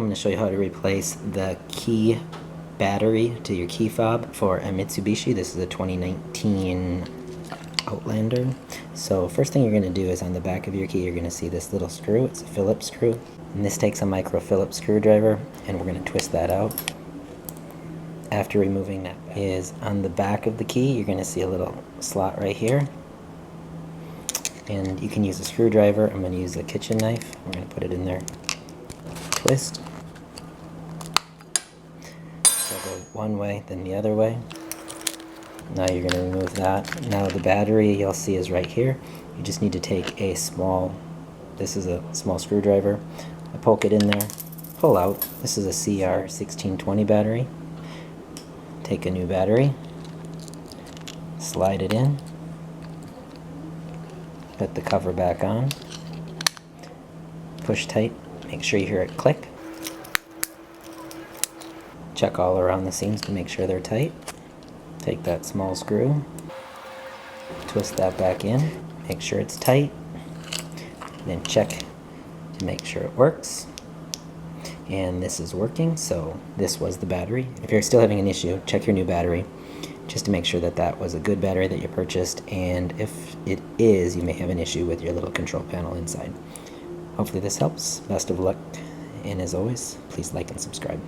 I'm going to show you how to replace the key battery to your key fob for a Mitsubishi. This is a 2019 Outlander. So first thing you're going to do is on the back of your key you're going to see this little screw. It's a Phillips screw. And this takes a micro Phillips screwdriver, and we're going to twist that out. After removing that is on the back of the key you're going to see a little slot right here. And you can use a screwdriver. I'm going to use a kitchen knife. We're going to put it in there. Twist. So go one way, then the other way. Now you're going to remove that. Now the battery you'll see is right here. You just need to take a small, this is a small screwdriver. I poke it in there, pull out. This is a CR1620 battery. Take a new battery, slide it in, put the cover back on, push tight, make sure you hear it click. Check all around the seams to make sure they're tight. Take that small screw, twist that back in, make sure it's tight, then check to make sure it works. And this is working, so this was the battery. If you're still having an issue, check your new battery just to make sure that that was a good battery that you purchased, and if it is, you may have an issue with your little control panel inside. Hopefully this helps. Best of luck, and as always, please like and subscribe.